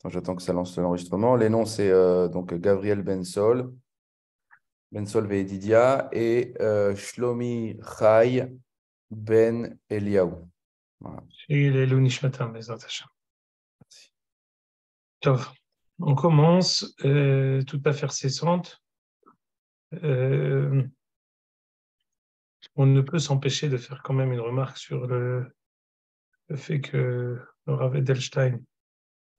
J'attends que ça lance l'enregistrement. Les noms, c'est donc Gabriel Bensol, Bensol Veididia et Shlomi Chai Ben Eliaou. Voilà, Et les Lunishmatam, les Hashem. merci. Tov. On commence, toute affaire cessante. Euh, on ne peut s'empêcher de faire quand même une remarque sur le fait que le Rav Edelstein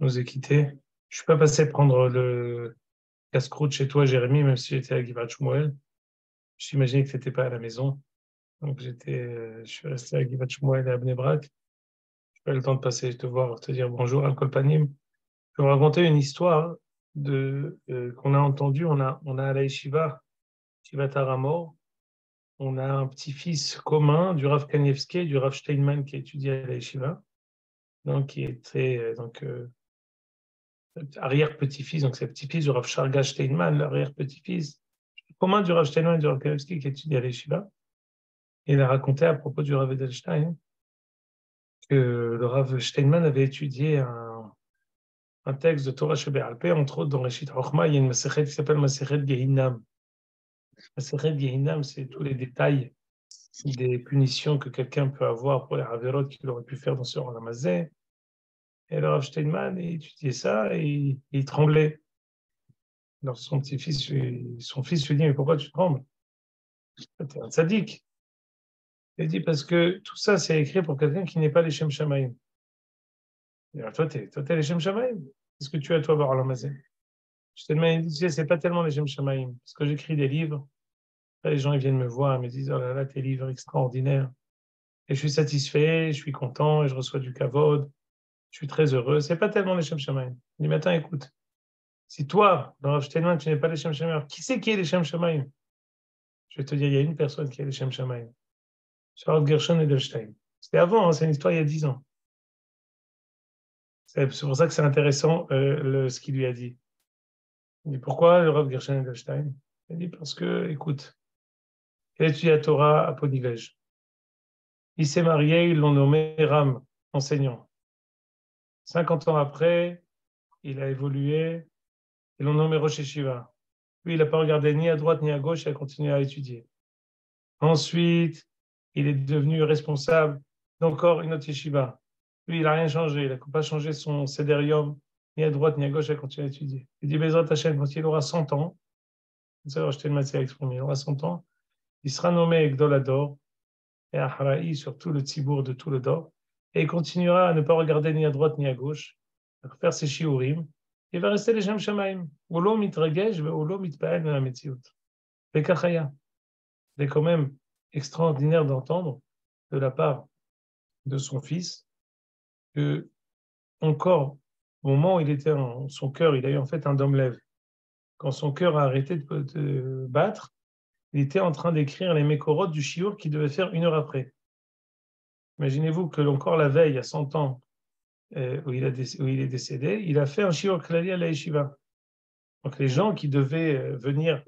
nous ait quittés. Je suis pas passé prendre le casse-croûte chez toi, Jérémy, même si j'étais à Givat Shmuel. J'imaginais que tu n'étais pas à la maison. Donc je suis resté à Givat Shmuel et à Bnei Brak. J'ai pas eu le temps de passer te voir, te dire bonjour à Kolpanim. Je vais vous raconter une histoire qu'on a entendue. On a à la Yeshiva, Yeshiva Taramor, on a un petit-fils commun du Rav Kanievski et du Rav Steinman qui étudie à la Yeshiva, donc qui était arrière-petit-fils, donc c'est le petit-fils du Rav Sharga Steinman, l'arrière-petit-fils commun du Rav Steinman et du Rav Kanievski qui étudie à la Yeshiva. Et il a raconté à propos du Rav Edelstein que le Rav Steinman avait étudié un texte de Torah Sheba'al Peh, entre autres dans Reshit Chochma, il y a une Masechet qui s'appelle Masechet Gehinam. Masechet Gehinam, c'est tous les détails des punitions que quelqu'un peut avoir pour les Haverot qu'il aurait pu faire dans ce Ramazé. Et le Rav Steinman, il étudiait ça et il tremblait. Alors son fils lui dit, mais pourquoi tu trembles? T'es un sadique. Il dit, parce que tout ça, c'est écrit pour quelqu'un qui n'est pas les Shem Shamaim. Alors, toi, t'es les Shem Shamaim. Qu'est-ce que tu as, toi, voir Ramazé? Steinman, il dit, tu sais, c'est pas tellement les Shem Shamaim. Parce que j'écris des livres. Après, les gens, ils viennent me voir, ils me disent, oh là là, tes livres extraordinaires. Et je suis satisfait, je suis content, et je reçois du kavod. Je suis très heureux. C'est pas tellement les Shem Shamaim. Il dit, mais attends, écoute. Si toi, dans Rav Steinman, tu n'es pas les Shem Shamaim, alors qui c'est qui est les Shem Shamaim? Je vais te dire, il y a une personne qui est les Shem Shamaim. Charles Gershon Edelstein. C'était avant, hein, c'est une histoire il y a 10 ans. C'est pour ça que c'est intéressant ce qu'il lui a dit. Il dit, pourquoi le Rav Gershon Edelstein? Il dit, parce que, écoute, il a étudié la Torah à Ponivège. Il s'est marié, ils l'ont nommé Ram, enseignant. 50 ans après, il a évolué, ils l'ont nommé Rosh Yeshiva. Lui, il n'a pas regardé ni à droite ni à gauche, il a continué à étudier. Ensuite, il est devenu responsable d'encore une autre yeshiva. Lui, il n'a rien changé. Il n'a pas changé son sédérium, ni à droite ni à gauche, il a continué à étudier. Il dit, Bezrat Hashem, quand il aura 100 ans, c'est ça, je t'ai exprimé, il aura 100 ans, il sera nommé Gdolador et Ahraï sur tout le Tzibour de tout le Dor, et il continuera à ne pas regarder ni à droite ni à gauche, à faire ses shiurim. Il va rester les Shem Shamaim. Ulo mitragesh ve ulo mitpael la metziut. Bekachaya. C'est quand même extraordinaire d'entendre de la part de son fils que, encore, au moment où il était en son cœur, il a eu en fait un dôme lève. Quand son cœur a arrêté de battre, il était en train d'écrire les mécorotes du chiour qu'il devait faire 1 heure après. Imaginez-vous que encore la veille, à 100 ans, où il est décédé, il a fait un chiour klali à la yeshiva. Donc les gens qui devaient venir,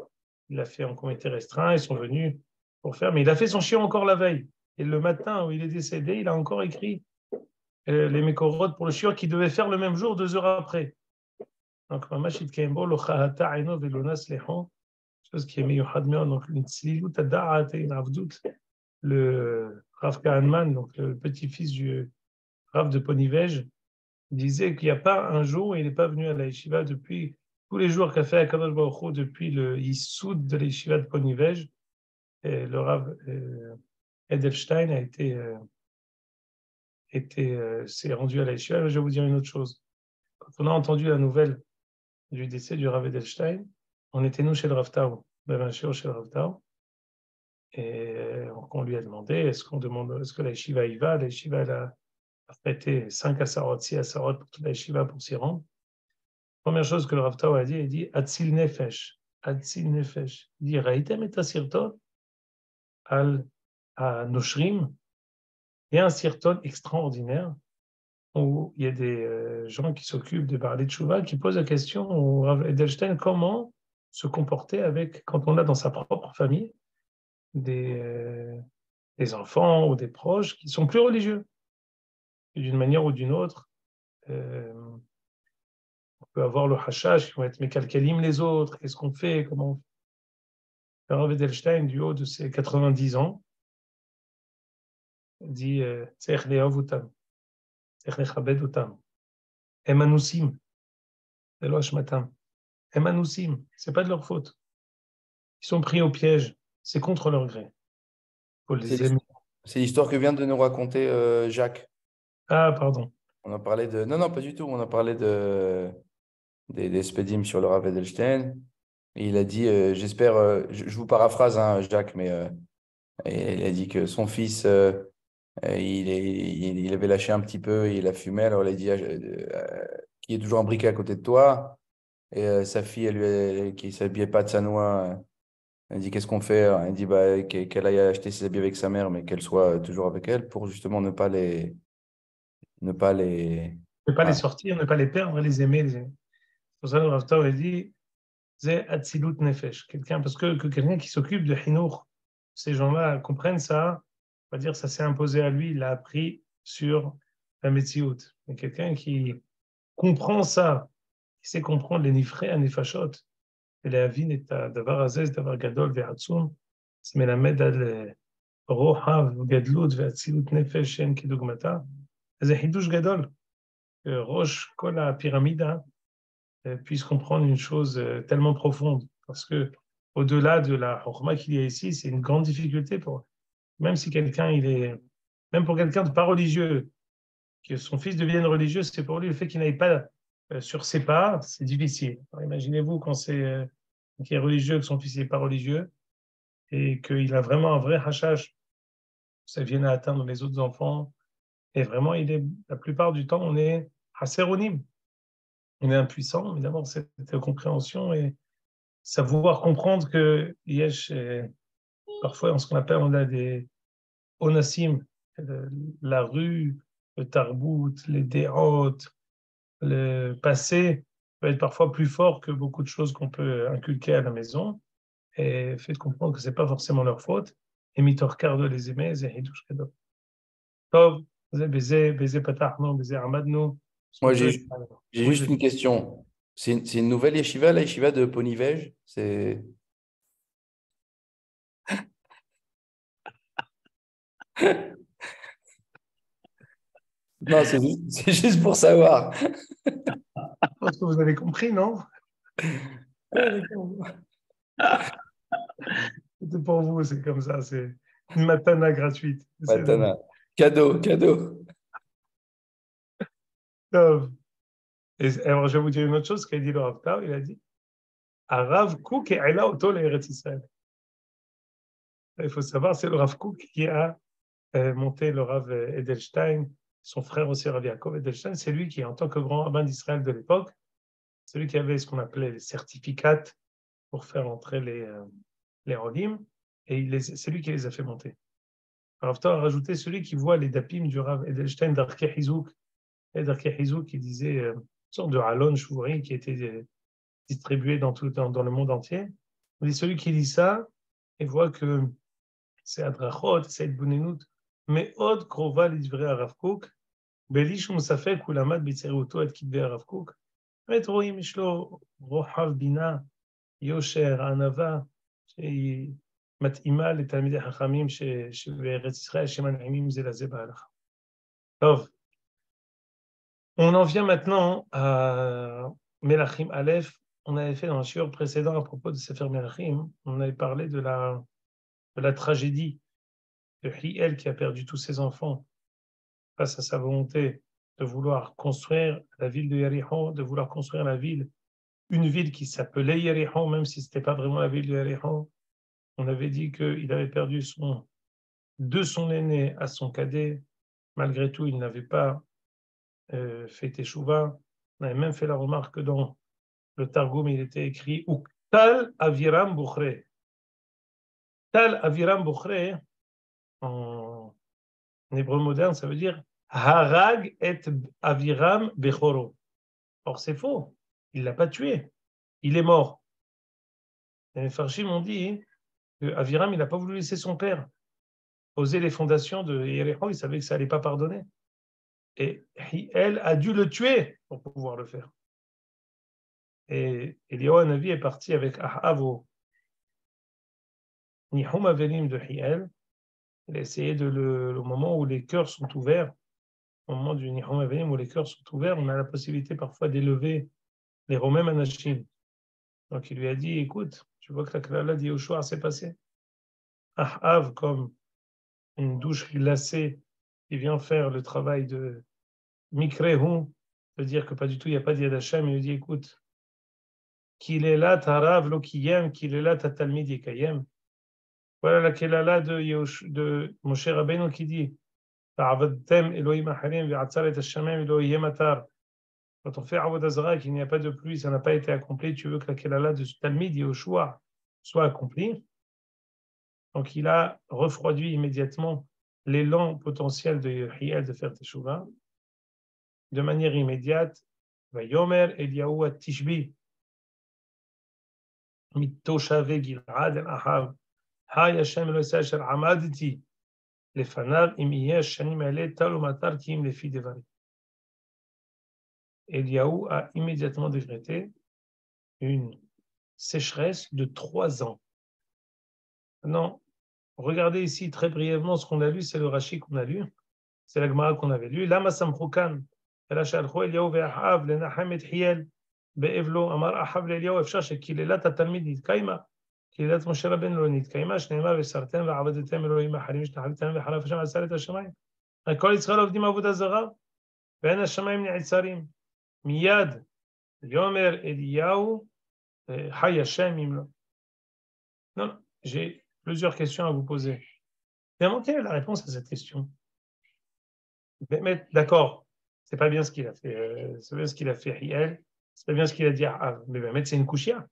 il l'a fait en comité restreint, ils sont venus pour faire, mais il a fait son chiour encore la veille. Et le matin où il est décédé, il a encore écrit les mécorotes pour le chiour qu'il devait faire le même jour, 2 heures après. Donc, Mamashit Kembo, lo chahata aino velonas lechon, chose qui est miyuchad meod, donc une tzlilut hada'at et une avdout. Le Rav Kahanman, donc le petit-fils du Rav de Ponivège, disait qu'il n'y a pas un jour où il n'est pas venu à la yeshiva depuis tous les jours qu'a fait Akadosh Baruch Hu depuis le Yissoud de la yeshiva de Ponivège. Et le Rav Edelstein s'est rendu à la yeshiva. Mais je vais vous dire une autre chose. Quand on a entendu la nouvelle du décès du Rav Edelstein, on était nous chez le Rav Tao, ben, chez le Rav Tao, et on lui a demandé est-ce que la yeshiva y va? La yeshiva elle a prêté 5 asarot, 6 asarot pour toute la yeshiva pour s'y rendre. Première chose que le Rav Tao a dit, il dit Atzil Nefesh. Atzil Nefesh. Il dit Raïtem et Asirton al à Noshrim. Il y a un sirton extraordinaire où il y a des gens qui s'occupent de parler de Chouva qui posent la question au Rav Edelstein comment se comporter avec, quand on a dans sa propre famille des enfants ou des proches qui sont plus religieux. Et d'une manière ou d'une autre, euh, peut avoir le hashash, ils vont être mécalcalim les autres, qu'est-ce qu'on fait, comment on fait. Le Rav Edelstein, du haut de ses 90 ans, dit Tzech le'ov otam, tzech lechabed otam, em anusim, velo ashmatam, em anusim, c'est pas de leur faute. Ils sont pris au piège, c'est contre leur gré. Il faut C'est les aimer. c'est l'histoire que vient de nous raconter Jacques. Ah, pardon. On a parlé de... Non, non, pas du tout. On a parlé des spédimes sur le Rav Edelstein. Et il a dit, j'espère, je vous paraphrase, hein, Jacques, mais et il a dit que son fils, il avait lâché un petit peu, il a fumé. Alors il a dit, qui est toujours imbriqué à côté de toi. Et sa fille, qui ne s'habillait pas de sa noix, elle dit, qu'est-ce qu'on fait? Alors, elle dit, bah, qu'elle aille acheter ses habits avec sa mère, mais qu'elle soit toujours avec elle pour justement ne pas les... Ne pas les Enfin, sortir, ne pas les perdre, les aimer. Les aimer. C'est pour ça que le Rav Tov a dit c'est Atzilut Nefesh. Quelqu'un, parce que quelqu'un qui s'occupe de Hinour, ces gens-là comprennent ça, on va dire ça s'est imposé à lui, il l'a appris sur la Metsiout. Mais quelqu'un qui comprend ça, qui sait comprendre les nifrei, les fachot, et les avin et davar azez, davar gadol, ve'atzum, c'est melamed al rohav, gadlut, ve'atzilut nefesh, shen kidugmata. C'est hidush gadol. Roche, kol la pyramide, puisse comprendre une chose tellement profonde. Parce que au-delà de la chorma qu'il y a ici, c'est une grande difficulté pour, même si quelqu'un, même pour quelqu'un de pas religieux, que son fils devienne religieux, c'est pour lui le fait qu'il n'aille pas sur ses pas, c'est difficile. Alors, imaginez-vous quand c'est qu'il est religieux, que son fils n'est pas religieux, et qu'il a vraiment un vrai hachage, ça vienne à atteindre les autres enfants. Et vraiment, la plupart du temps, on est hasséronim. On est impuissant, mais d'abord, cette compréhension et savoir comprendre que yesh, parfois, en ce qu'on appelle, on a des onassim, la rue, le tarbout, les dérotes, le passé peut être parfois plus fort que beaucoup de choses qu'on peut inculquer à la maison. Et fait de comprendre que c'est pas forcément leur faute. Et mitorkar de les aimer, c'est hidouche kado. Tov, c'est baiser patachno, baiser amadno. Ce qu'on moi, peut. j'ai Oui, juste une vas-y. question. C'est une nouvelle yeshiva, la yeshiva de Ponivège? C'est... Non, c'est juste pour savoir. Je pense que vous avez compris, non? C'est pour vous, c'est comme ça, c'est une matana gratuite. Matana. Cadeau, cadeau. Et alors, je vais vous dire une autre chose qu'a dit le Rav Tao, il a dit Rav Kook et Ela Oto l'Eretz Israël. Il faut savoir, c'est le Rav Kook qui a monté le Rav Edelstein, son frère aussi, Rav Yaakov Edelstein, c'est lui qui, en tant que grand rabbin d'Israël de l'époque, celui qui avait ce qu'on appelait les certificats pour faire entrer les Rolim, et c'est lui qui les a fait monter. Le Rav Tao a rajouté celui qui voit les dapim du Rav Edelstein d'Arkei Hizouk, et d'Arkei Hizouk qui disait une sorte de Halon Shvouri qui était distribué dans le monde entier. Mais celui qui lit ça et voit que c'est Adrachot, c'est Bunenut, mais Od Krova l'Idvrei Arav Kook, Belish Musafek ou Lamad Bitzereuto et Kidbe Arav Kook, באמת רואים, יש לו רוחב בינה, יושר, ענווה, שהיא מתאימה לתלמידי חכמים שבארץ ישראל שמנעימים זה לזה בהלכה. טוב, on en vient maintenant à Melachim Aleph. On avait fait dans le shiur précédent à propos de Sefer Melachim, on avait parlé de la tragédie de Hiel qui a perdu tous ses enfants face à sa volonté de vouloir construire la ville de Yerichon, de vouloir construire une ville qui s'appelait Yerichon, même si ce n'était pas vraiment la ville de Yerichon. On avait dit qu'il avait perdu de son aîné à son cadet. Malgré tout, il n'avait pas fait Teshuvah. On avait même fait la remarque que dans le Targum, il était écrit Uktal Aviram Bukhre. Tal Aviram Bukhre, en hébreu moderne, ça veut dire Harag et Aviram Bechoro. Or, c'est faux. Il ne l'a pas tué. Il est mort. Et les Farshim ont dit que Aviram, il n'a pas voulu laisser son père poser les fondations de Yericho. Il savait que ça n'allait pas pardonner. Et elle a dû le tuer pour pouvoir le faire. Et Eliyahu Hanavi est parti avec Ahav au Nihum Avelim de Hiel. Il a essayé au moment où les cœurs sont ouverts, au moment du Nihum Avelim où les cœurs sont ouverts, on a la possibilité parfois d'élever les Romains Anashim. Donc il lui a dit, écoute, tu vois que la Klala d'Yehoshua s'est passée. Ahav, comme une douche glacée, qui vient faire le travail de Mikrehu, c'est-à-dire que pas du tout, il n'y a pas d'Yad Hashem, il lui dit, écoute, qu'il est là, Tarav, lo kiyem, qu'il est là, ta Talmid yekayem. Voilà la Kelala de Moshe Rabbeinu qui dit, Ta'avadtem Elohim aharim, ve'atzar et Hashamem Elohim atar. Quand on fait Avodah Zarah et qu'il n'y a pas de pluie, ça n'a pas été accompli, tu veux que la Kelala de Talmid Yehoshua soit accomplie. Donc il a refroidi immédiatement l'élan potentiel de Yehiel de faire Teshuvah. De manière immédiate, Vayomer Eliyahu at-Tishbi, Mitoshave Gilad el-Ahav, Hay Hashem Elohim asher amadti lefanav im yeh shanim haele tal umatar ki im lefi devari. Eliyahu a immédiatement décrété une sécheresse de 3 ans. Maintenant, regardez ici très brièvement ce qu'on a lu, c'est le Rashi qu'on a lu, c'est la Gemara qu'on avait lu. Lama samchukan, אלא שהלכו אליהו ואחאב לנחם את חיאל באבלו, אמר אחאב לאליהו אפשר שקללת התלמיד נתקיימה, קללת משה רבנו לא נתקיימה, שנאמר וסרתם ועבדתם אלוהים אחרים שתחליתם וחלף השם עשה את השמיים. כל ישראל עובדים עבודה זרה ואין השמיים נעצרים. מיד יאמר אליהו חי השם אם לא. Non, j'ai plusieurs questions à vous poser. Finalement, quelle est la réponse à cette question? Mais d'accord, c'est pas bien ce qu'il a fait, c'est bien ce qu'il a fait Hiel, c'est pas bien ce qu'il a dit à mais Bémet, c'est une kushia.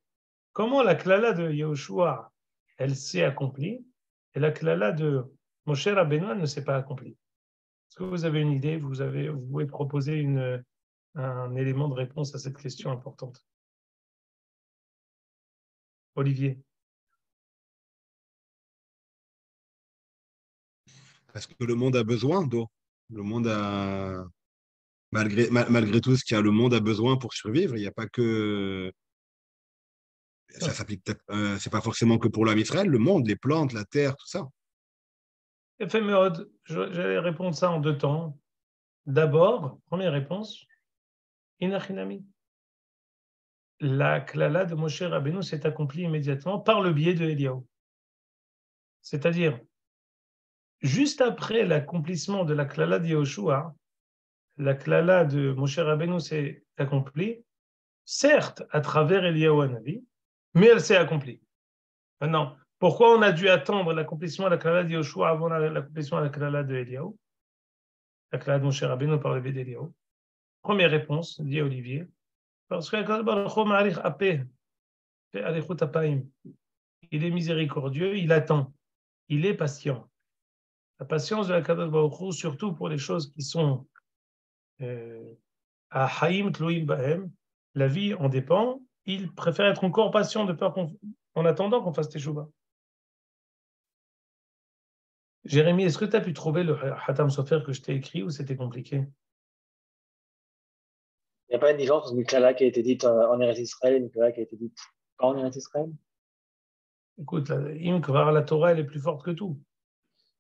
Comment la klala de Yehoshua, elle s'est accomplie, et la klala de Moshe Rabbeinu ne s'est pas accomplie? Est-ce que vous avez une idée, vous pouvez proposer un élément de réponse à cette question importante? Olivier. Parce que le monde a besoin d'eau. Le monde a, malgré tout ce qu'il y a, le monde a besoin pour survivre. Il n'y a pas que, ça s'applique peut-être, c'est pas forcément que pour l'âme Israël, le monde, les plantes, la terre, tout ça. Éphémérode, j'allais répondre ça en 2 temps. D'abord, première réponse, Inachinami. La klala de Moshe Rabbeinu s'est accomplie immédiatement par le biais de Eliyahu. C'est-à-dire, juste après l'accomplissement de la klala de Yehoshua, la klala de Moshe Rabbeinu s'est accomplie, certes à travers Eliyahu Hanavi, mais elle s'est accomplie. Maintenant, pourquoi on a dû attendre l'accomplissement de la klala de Yehoshua avant l'accomplissement de la klala de Eliyahu? La klala de Moshe Rabbeinu par le biais d'Eliyahu. Première réponse, dit Olivier, parce que il est miséricordieux, il attend, il est patient. La patience de la Kadosh Baruch Hu, surtout pour les choses qui sont à Haïm Tloïm Bahem, la vie en dépend, il préfère être encore patient de peur en attendant qu'on fasse Teshuvah. Jérémy, est-ce que tu as pu trouver le Hatam Sofer que je t'ai écrit ou c'était compliqué? Il n'y a pas une différence entre une klala qui a été dite en Eretz Israël et une klala qui a été dite pas en Eretz Israël? Écoute, la Torah, elle est plus forte que tout.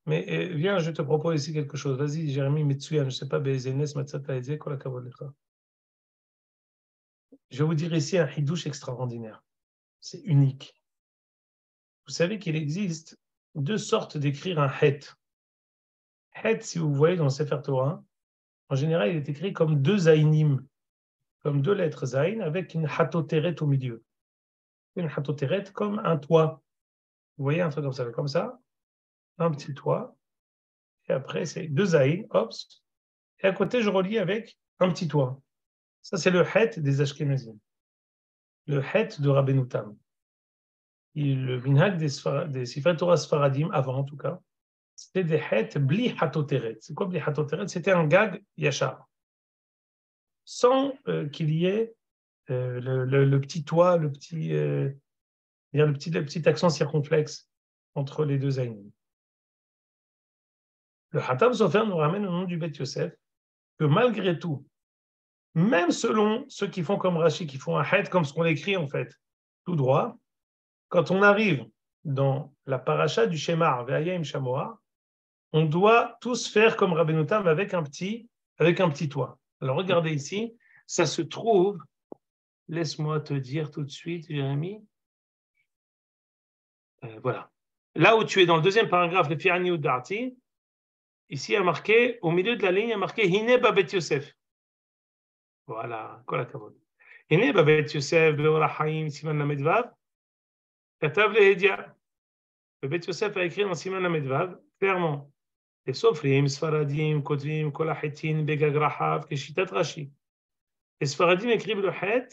Mais viens, je te propose ici quelque chose. Vas-y, Jérémy, Metsuyan, je ne sais pas, Bezenes, Matzata Eze, Kol HaKavod Lecha. Je vais vous dire ici un hidouche extraordinaire. C'est unique. Vous savez qu'il existe 2 sortes d'écrire un het. Het, si vous voyez dans le Sefer Torah, en général, il est écrit comme 2 zaïnim, comme 2 lettres zaïn avec une hatoteret au milieu. Une hatoteret comme un toit. Vous voyez un truc comme ça, un petit toit, et après c'est 2 zaïn, hop, et à côté je relie avec un petit toit. Ça c'est le het des Ashkenazim, le het de Rabbeinu Tam. Le minhag des Sifrei Torah Sfaradim, avant en tout cas, c'était des het bli hatoteret. C'est quoi bli hatoteret? C'était un gag yachar, sans qu'il y ait le petit toit, le petit accent circonflexe entre les 2 zaïnim. Le Hatam Sofer nous ramène au nom du Beth Yosef que malgré tout, même selon ceux qui font comme Rashi, qui font un het, comme ce qu'on écrit en fait, tout droit, quand on arrive dans la paracha du Shemar, Ve'ayim Shamoa, on doit tous faire comme Rabbeinu Tam avec un petit toit. Alors regardez ici, ça se trouve, laisse-moi te dire tout de suite, Jérémy, voilà. Là où tu es dans le deuxième paragraphe, le Fi'ani Darti, ici il y a marqué, au milieu de la ligne, il y a marqué Hine Babet Yosef. Voilà, kol hakavod. Hine Babet Yosef, Be'or HaChaim, Siman Lamed Vav, Katav Lehedia. Babet Yosef a écrit dans Siman Lamed Vav, clairement, les Sofrim, Sfaradim, Kotvim, Kol HaChetin, Begag Rahav, Keshitat Rashi. Les Sfaradim écrivent le Het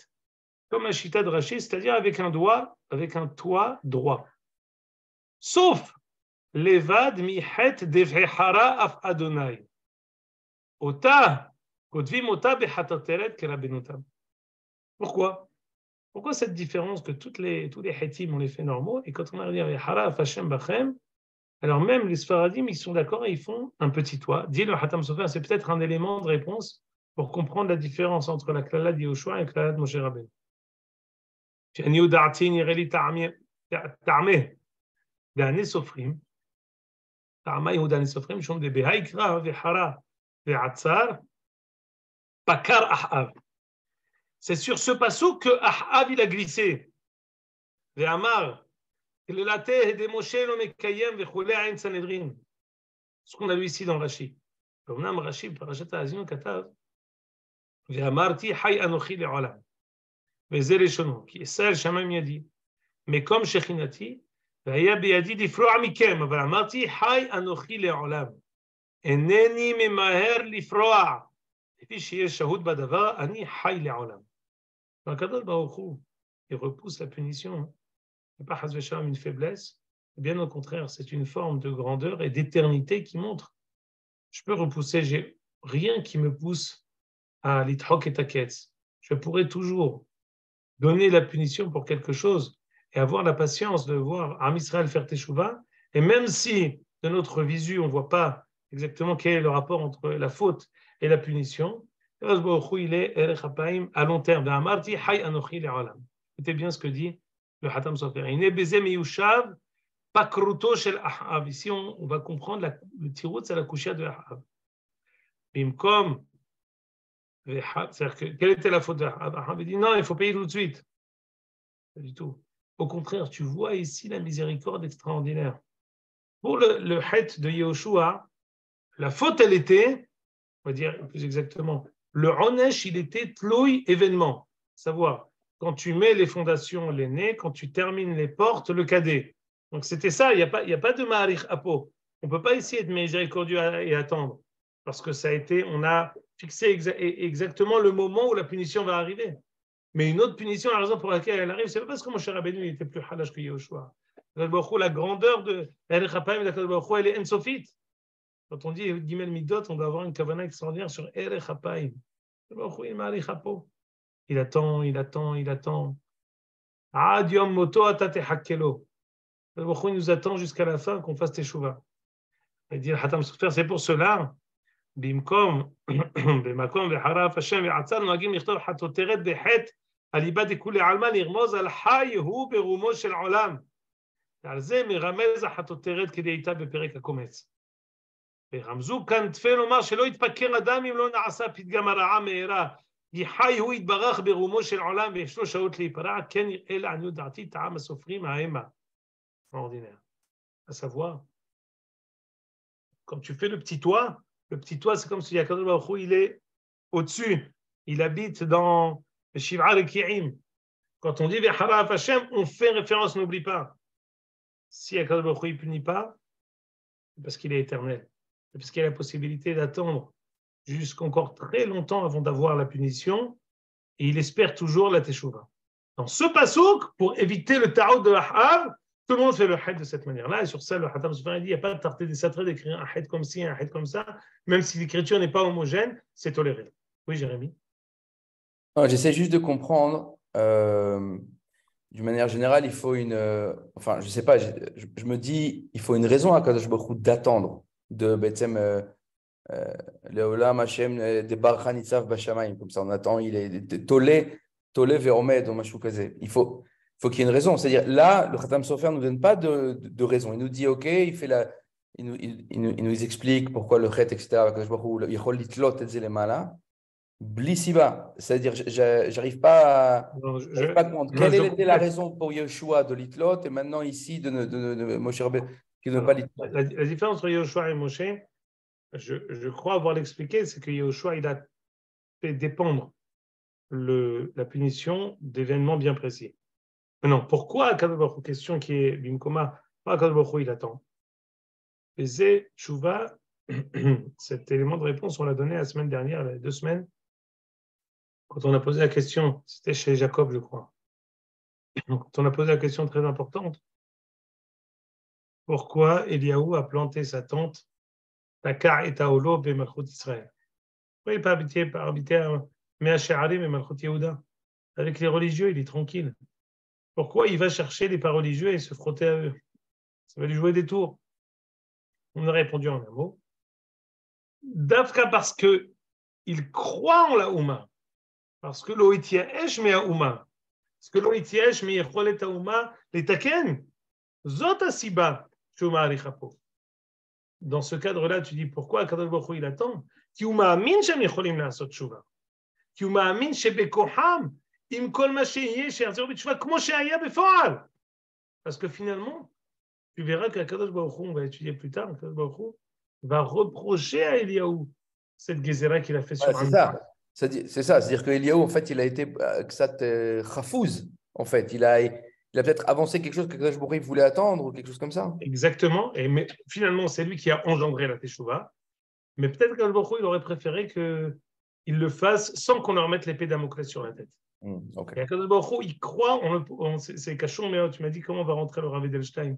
comme un Shitat Rashi, c'est-à-dire avec un toit droit. Sauf Levad mihet devhechara af Adonai. Ota, kotvim ota bechatateret kerabenotam. Pourquoi cette différence que tous les hétim ont les faits normaux et quand on arrive à vechara af Hashem bachem, alors même les Sfaradim ils sont d'accord et ils font un petit toit. Dit le Hatam Sofer, c'est peut-être un élément de réponse pour comprendre la différence entre la klala de Yehoshua et la klala de Moshe Rabbeinu. שאני יודעתי נראה לי טעמי דעני סופרים, טעמי הוא דעני סופרים, שום דבהי קרא וחרה ועצר, פקר אחאב. C'est sur ce passage que Ahab il a glissé. ואמר, כללתה הדי משה לא מקיים וכולי עין סנהדרין. Ce qu'on a lu ici dans Rashi. אמנם רש"י בפרשת האזינו כתב, ואמרתי חי אנוכי לעולם. וזה לשונו, כי ישראל שמיים ידי, מקום שכינתי, והיה בידי לפרוע מכם, אבל אמרתי, חי אנוכי לעולם. אינני ממהר לפרוע, לפי שיש שהות בדבר, אני חי לעולם. והקדוש ברוך הוא, il repousse la punition, n'est pas chas v'shalom une faiblesse, bien au contraire, c'est une forme de grandeur et d'éternité qui montre, je peux repousser, j'ai rien qui me pousse à l'ithok et taketz. Je pourrais toujours donner la punition pour quelque chose et avoir la patience de voir Am Israël faire Teshuvah, et même si de notre visu on ne voit pas exactement quel est le rapport entre la faute et la punition, il est Erech Hapaim à long terme. Écoutez bien ce que dit le Hatam Sofer. Ici on va comprendre le tirout, c'est la couchia de Ahab. Bimkom, c'est-à-dire que, quelle était la faute d'Ahab? Ahab dit non, il faut payer tout de suite. Pas du tout. Au contraire, tu vois ici la miséricorde extraordinaire. Pour le het de Yehoshua, la faute, elle était, on va dire plus exactement, le onesh, il était tloui événement. Savoir, quand tu mets les fondations, l'aîné, quand tu termines les portes, le cadet. Donc c'était ça, il n'y a pas de ma'arich apo. On ne peut pas essayer de miséricordieux et attendre. Parce que ça a été, on a fixé exactement le moment où la punition va arriver. Mais une autre punition, la raison pour laquelle elle arrive, c'est pas parce que Moshe Rabbeinu était plus halash que Yehoshua. La grandeur de l'Erech Hapaim et l'Akadosh Baruch Hu, elle est ensofite. Quand on dit Gimel Midot, on doit avoir une kavana extraordinaire sur Erech Hapaim. Il attend. Ad yom moto atate hakelo. Le Baruch Hu nous attend jusqu'à la fin qu'on fasse Teshuvah. Il dit Hatam Sofer, c'est pour cela. במקום, במקום וחרף השם ועצר נוהגים לכתוב חטוטרת בחטא הליבה דכולי עלמא לרמוז על חי הוא ברומו של עולם. ועל זה מרמז החטוטרת כדי איתה בפרק הקומץ. ורמזו כאן תפה לומר שלא יתפקר אדם אם לא נעשה פתגם הרעה מהרה. כי חי הוא יתברך ברומו של עולם ויש לו שעות להיפרע, כן יראה לעניות דעתי טעם הסופרים ההמה. Ordinaire. À savoir, quand tu fais le petit toit, c'est comme si Akadosh Baruch Hu, il est au-dessus. Il habite dans le Shiv'a Reki'im. Quand on dit V'haraf Hashem, on fait référence, n'oublie pas. Si Akadosh Baruch Hu ne punit pas, c'est parce qu'il est éternel. C'est parce qu'il y a la possibilité d'attendre jusqu'encore très longtemps avant d'avoir la punition. Et il espère toujours la Teshuvah. Dans ce pasouk, pour éviter le tarot de Ahab, tout le monde fait le het de cette manière-là, et sur ça, le Hatam Sofer dit il n'y a pas de tarté des satrés d'écrire un het comme ci, un het comme ça, même si l'écriture n'est pas homogène, c'est toléré. Oui, Jérémy? J'essaie juste de comprendre. D'une manière générale, il faut une. Enfin, je ne sais pas, je me dis, il faut une raison à Kadosh Baruch Hu d'attendre, de Betsem Leolam Hashem Debarcha Nitzav Bashamayim. Comme ça, on attend, il est Tolé Ve'omed ou Mashou Kazé. Il faut qu'il y ait une raison. C'est-à-dire, là, le Khatam Sofer ne nous donne pas de raison. Il nous dit, OK, il nous explique pourquoi le Chet, etc. Yachol Litlot et Zelemala. Blissiba. C'est-à-dire, j'arrive pas à comprendre. Quelle était la raison pour Yeshua de Litlot et maintenant ici de Moshe Rabbeinu qui ne veut pas Litlot? La différence entre Yeshua et Moshe, je crois avoir l'expliqué, c'est que Yeshua, il a fait dépendre la punition d'événements bien précis. Maintenant, pourquoi Akadosh Baruch Hu, question qui est Bimkoma, pourquoi Akadosh Baruch Hu, il attend? Et c'est Tshuva, cet élément de réponse, on l'a donné la semaine dernière, il y a 2 semaines, quand on a posé la question, c'était chez Jacob, je crois. Quand on a posé la question très importante, pourquoi Eliaou a planté sa tente Takar et Taolo be Malchut Israël? Pourquoi il n'a pas habité à Mea She'arim et Malchut Yehuda? Avec les religieux, il est tranquille. Pourquoi il va chercher les pas religieux et se frotter à eux? Ça va lui jouer des tours. On a répondu en un mot. Dafka parce qu'il croit en la Ouma. Parce que l'Oitia Esh Mea Ouma. Parce que l'Oitia Esh Mea Cholet Ouma, les Taken, Zot Asiba, Shuma Arichapo. Dans ce cadre-là, tu dis pourquoi Akadosh Baruch Hu il attend? Ki Uma Amin Shem Yecholim La'asot Shuva. Ki Uma Amin Shebekoham. Parce que finalement, tu verras qu'Akadosh Baruch Hu, on va étudier plus tard, Akadosh Baruch Hu va reprocher à Eliaou cette gezerah qu'il a fait sur c'est ça. C'est ça, c'est-à-dire que Eliaou, en fait, il a été khafouz, en fait. Il a peut-être avancé quelque chose qu'Akadosh Baruch Hu voulait attendre ou quelque chose comme ça. Exactement, mais finalement, c'est lui qui a engendré la Teshuvah. Mais peut-être qu'Akadosh Baruch Hu, il aurait préféré qu'il le fasse sans qu'on leur mette l'épée Damoclès sur la tête. Okay. Et Akadosh Baruch Hu, il croit, c'est Cachon, mais tu m'as dit comment va rentrer le Rav Edelstein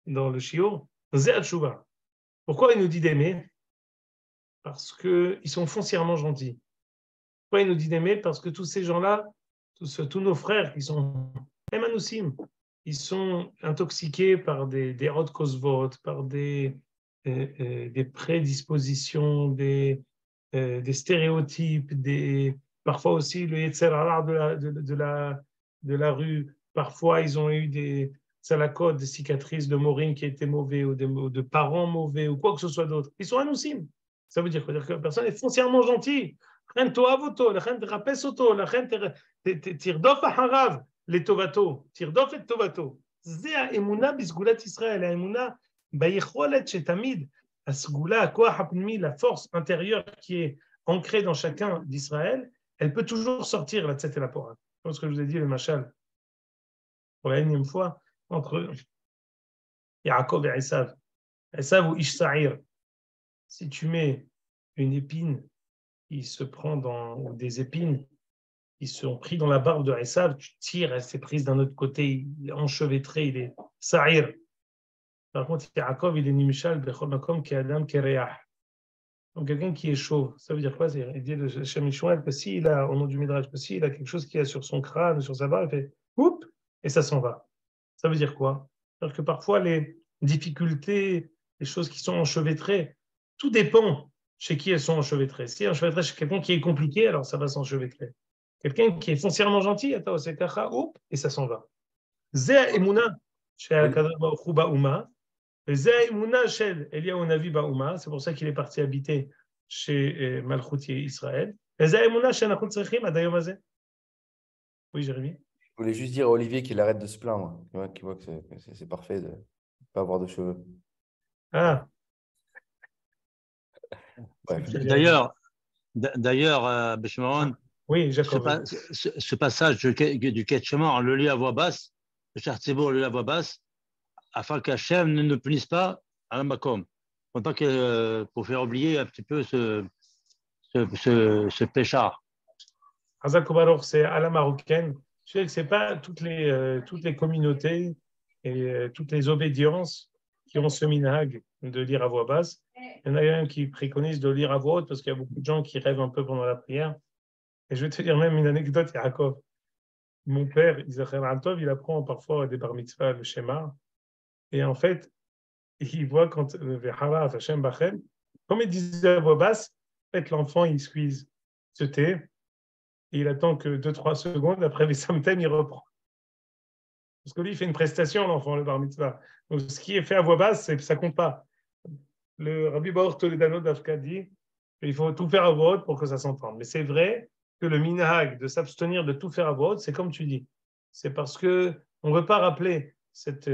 dans le Shiur. Zé Teshuvah. Pourquoi il nous dit d'aimer? Parce qu'ils sont foncièrement gentils. Pourquoi il nous dit d'aimer? Parce que tous ces gens-là, tous nos frères qui sont Emanoussim, ils sont intoxiqués par des hot kosvot, par des prédispositions, des stéréotypes, parfois aussi le Yetzer Hara de la rue. Parfois, ils ont eu des salakot, des cicatrices de Morim qui étaient mauvais ou de parents mauvais ou quoi que ce soit d'autre. Ils sont Anoussim. Ça veut dire quoi? Que la personne est foncièrement gentille. לכן תאהב אותו, לכן תחפש אותו, לכן תרדוף אחריו לטובתו, תרדוף את טובתו. זה האמונה בסגולת ישראל, האמונה ביכולת שתמיד הסגולה, הכוח הפנימי, la force intérieure qui est ancrée dans chacun d'Israël, elle peut toujours sortir la tzet et la pora. Comme ce que je vous ai dit, le machal, pour la énième fois, entre Yaakov et Esav. Esav ou Ish Sa'ir. Si tu mets une épine, il se prend dans des épines, ils sont pris dans la barbe de Esav, tu tires, elle s'est prise d'un autre côté, il est enchevêtré, il est Sa'ir. Par contre, Yaakov, il est Nimshal, Bechol Makom, qui est Adam, qui est Reach. Donc, quelqu'un qui est chaud, ça veut dire quoi? Il dit le Shem Yishmael que s'il a, au nom du Midrash, que s'il a quelque chose qui est sur son crâne, sur sa barbe, il fait oup, et ça s'en va. Ça veut dire quoi? C'est-à-dire que parfois, les difficultés, les choses qui sont enchevêtrées, tout dépend chez qui elles sont enchevêtrées. Si enchevêtrées chez quelqu'un qui est compliqué, alors ça va s'enchevêtrer. Quelqu'un qui est foncièrement gentil, attends, c'est kacha, oup, et ça s'en va. Zé Emouna, chez Akadosh Baruch Hu Ba'uma, Zé Emouna chez Eliyahu Navi Ba'uma, c'est pour ça qu'il est parti habiter chez Malchut Israël. Zé Emouna chez Nachut Tzrechim, Adayom Hazeh. Oui, Jérémy. Je voulais juste dire à Olivier qu'il arrête de se plaindre, qu'il voit que c'est parfait de ne pas avoir de cheveux. Ah. Bref. D'ailleurs, Bishmaron, oui, Jacob. Ce passage du Ketcheman, on le lit à voix basse, le Cher Tzibour le lit à voix basse, afin qu'Hachem ne punisse pas à la Makom, pour faire oublier un petit peu ce péchard. Hazak Baruch, c'est à la marocaine. Je sais que ce n'est pas toutes les communautés et toutes les obédiences qui ont ce minhag de lire à voix basse. Il y en a un qui préconise de lire à voix haute parce qu'il y a beaucoup de gens qui rêvent un peu pendant la prière. Et je vais te dire même une anecdote, Yaakov. Mon père, Isachar Altov, il apprend parfois des bar mitzvah, le schéma. Et en fait, il voit quand le Vehara Hashem Bachem, comme il disait à voix basse, en fait, l'enfant, il squeeze, se tait, et il attend que 2-3 secondes, après les samtem, il reprend. Parce que lui, il fait une prestation, l'enfant, le bar mitzvah. Donc, ce qui est fait à voix basse, ça ne compte pas. Le Rabbi Baor Toledano d'Afka dit qu'il faut tout faire à voix haute pour que ça s'entende. Mais c'est vrai que le minhag de s'abstenir de tout faire à voix haute, c'est comme tu dis. C'est parce qu'on ne veut pas rappeler cette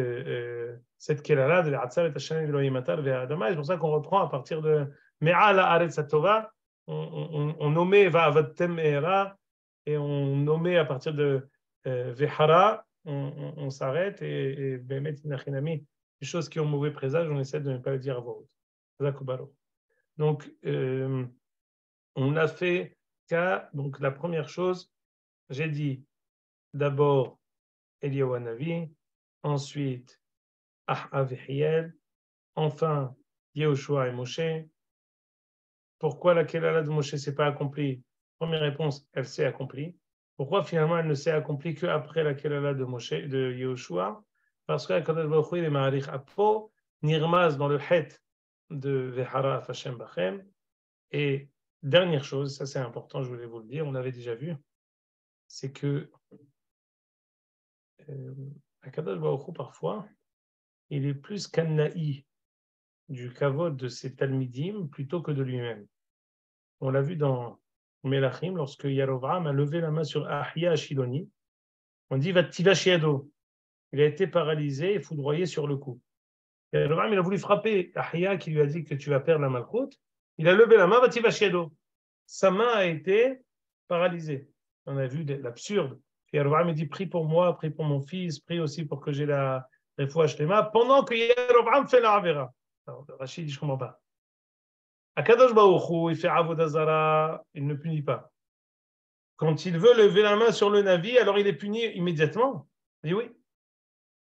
kelala de l'Atzar et Hashem Elohim Atar ve'adama. C'est pour ça qu'on reprend à partir de Me'ala Aretz Hatova. On nommait Va'avatem E'era et on nommait à partir de Ve'hara. On s'arrête et Be'emet Inachinami, les choses qui ont mauvais présage, on essaie de ne pas le dire à voix haute. Donc, on a fait cas. Donc, la première chose, j'ai dit d'abord Eliyahu Hanavi, ensuite Ahav et Hiel, enfin Yehoshua et Moshe. Pourquoi la Kelala de Moshe ne s'est pas accomplie? Première réponse, elle s'est accomplie. Pourquoi finalement elle ne s'est accomplie qu'après la Kelala de Moshe, de Yehoshua? Parce que Kadosh Baruch Hu, il est Ma'arich Apo, Nirmaz dans le Het de Vehara Hashem Bachem. Et dernière chose, ça c'est important, je voulais vous le dire, on l'avait déjà vu, c'est que Akadosh Baruch Hu, parfois, il est plus kannaï du kavod de ses talmidim plutôt que de lui-même. On l'a vu dans Melachim, lorsque Yarovam a levé la main sur Ahia Ashiloni, on dit Vativa Shiado. Il a été paralysé et foudroyé sur le coup. Yarovam, il a voulu frapper Ahia qui lui a dit que tu vas perdre la malchoute. Il a levé la main, Vativa Shiado. Sa main a été paralysée. On a vu l'absurde. Et Yarovam dit prie pour moi, prie pour mon fils, prie aussi pour que j'ai la refoua shlema, pendant que Yarovam fait la avera. Rachid dit je ne comprends pas. Akadosh Baruch Hu, il fait avodah zara, il ne punit pas. Quand il veut lever la main sur le Navi, alors il est puni immédiatement. Il dit oui.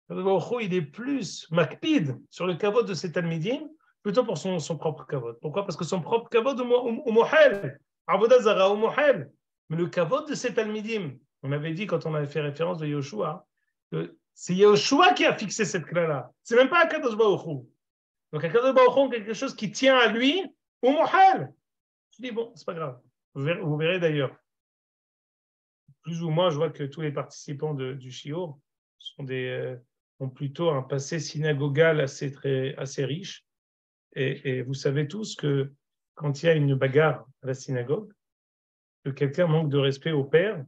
Akadosh Baruch Hu, il est plus makpid sur le kavod de ses talmidim, plutôt pour son propre kavod. Pourquoi? Parce que son propre kavod ou mohel, avodah zara ou mohel. Mais le kavod de ses talmidim, on avait dit quand on avait fait référence de Yoshua, que c'est Yoshua qui a fixé cette clé-là. C'est même pas Akadosh Baruch Hu. Donc Akadosh Baruch Hu, quelque chose qui tient à lui, ou mohel. Je dis bon, c'est pas grave. Vous verrez d'ailleurs. Plus ou moins, je vois que tous les participants du Shiur ont plutôt un passé synagogal assez riche. Et vous savez tous que quand il y a une bagarre à la synagogue, que quelqu'un manque de respect au père,